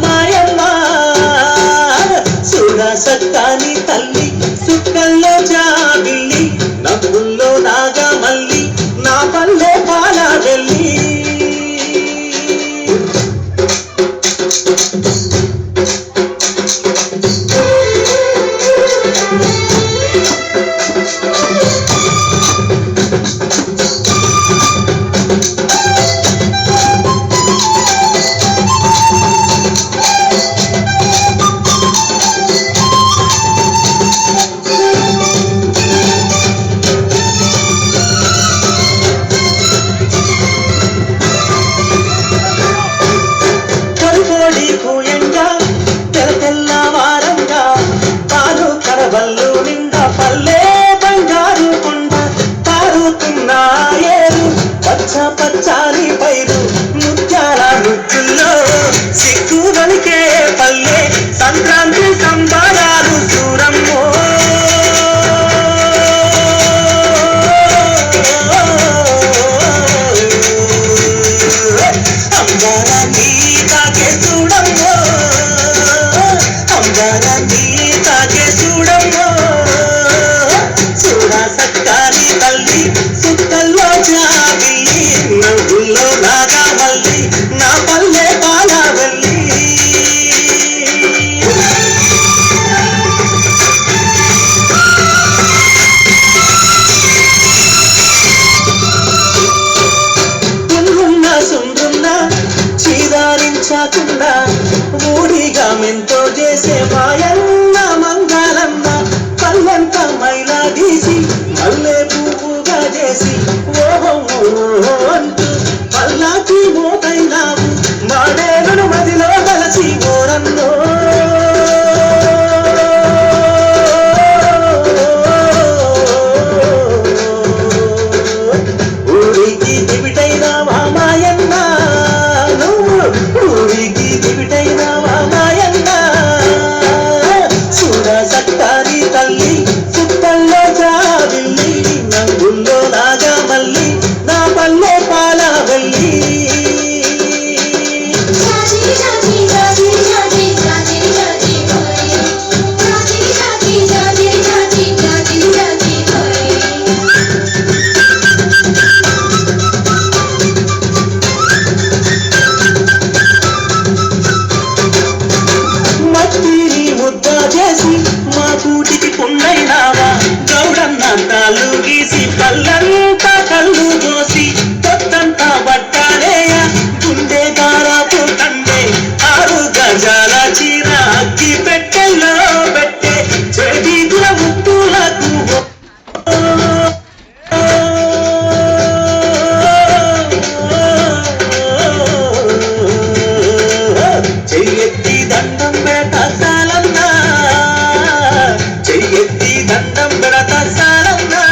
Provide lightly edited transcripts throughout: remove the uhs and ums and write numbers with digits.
మాయమ్మ చూడా సత్తాని తల్లి సుక్కల్లో జాబిల్లి నవ్వుల్లో నాగా మల్లి నా పల్లె పాల వెళ్ళి బల్లు నిండా పల్లె బంగారు కొండ తారుతున్నాయేరు పచ్చ పచ్చాని పైరు ముత్యాల ముగ్గుల్లో సిగ్గు వలికే పల్లె సంక్రాంతి సంబరాలు చూరమ్మో అంబారాన్ని తాకే చూడమ్మో అంబారాన్ని తాకే చూడమ్మో చూడా సత్తాని తల్లి సుక్కల్లో జాబిల్లి నవ్వుల్లో నాగా మల్లి నా పల్లె పాల వెళ్ళి చీదారించకుండా ఊడిగా మెంతో చేసే మాయన్న మంగళమ్మ పల్లెంత మైలా తీసి మల్లె పువ్వుగా చేసి ఓహో అంటూ పల్లాకి మోతైనావు మాడేలను మదిలో కలసి ఓరన్నో ఊరికి దివిటైనావా మాయన్న ఊరికి దివిటైనావా మాయన్న చూడా సత్తాని తల్లి సుక్కల్లో జాబిల్లి నవ్వుల్లో నాగా మల్లి నా పల్లె పాల వెళ్ళి మా కూటికి పుండైనావా గౌడన్న కాళ్ళు గీసి పల్లంతా కళ్ళు దోసి కొత్తంతా బట్టాలేయ గుండె గారాపు తండే 6 గజాల చీర అక్కి పెట్టెల్లో పెట్టే చెడిగుల ముత్తులకు చెయ్యెత్తి దండం పెట్టాలన్నా చెయ్యెత్తి దండం పెడతాలన్నా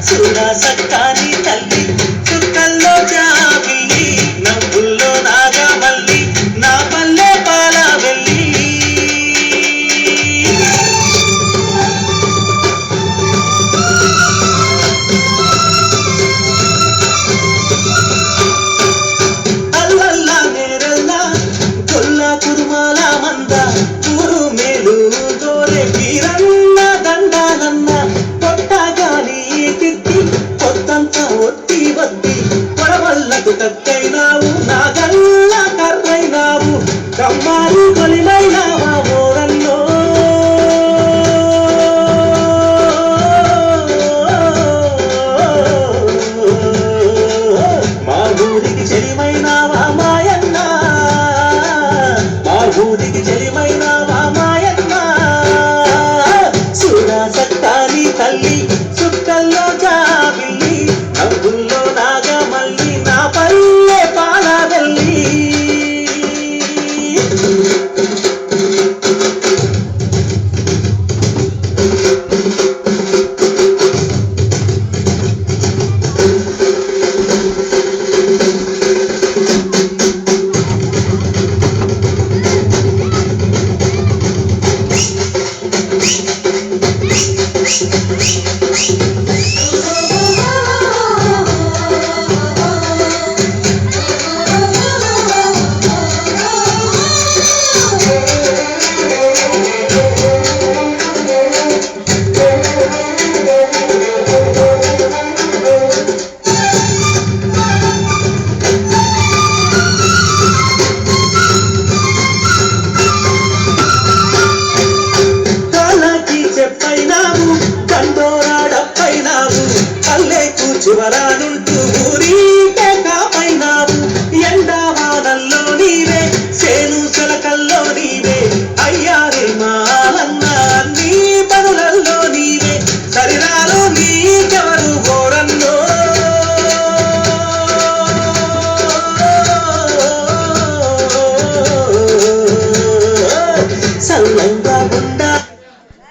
చూడా సత్తాని తల్లి సుక్కల్లో జాబిల్లి నవ్వుల్లో నాగా మల్లి నా పల్లె పాల వెళ్ళి అల్లల్లా నేరల్లా కొల్లా కురుమాల మంద ఊరు మేలు దోరే వీరన్న దండాలన్న కొట్టగాని తిట్టి పొద్దంత ఒత్తి వద్ది పొడవల్లకు కత్తైనావు నాగల్ల కర్రైనావు కమ్మారు కొలిమైనావా ఓరన్నో మా ఊరికి చెలిమైనావా మాయన్న మా ఊరికి చెలిమైనావా మాయన్న చూడా సత్తాని తల్లి సుక్కల్లో జాబిల్లి నవ్వుల్లో నాగా మల్లి నా పల్లె పాల వెళ్ళి యువరానుంటూ ఊరి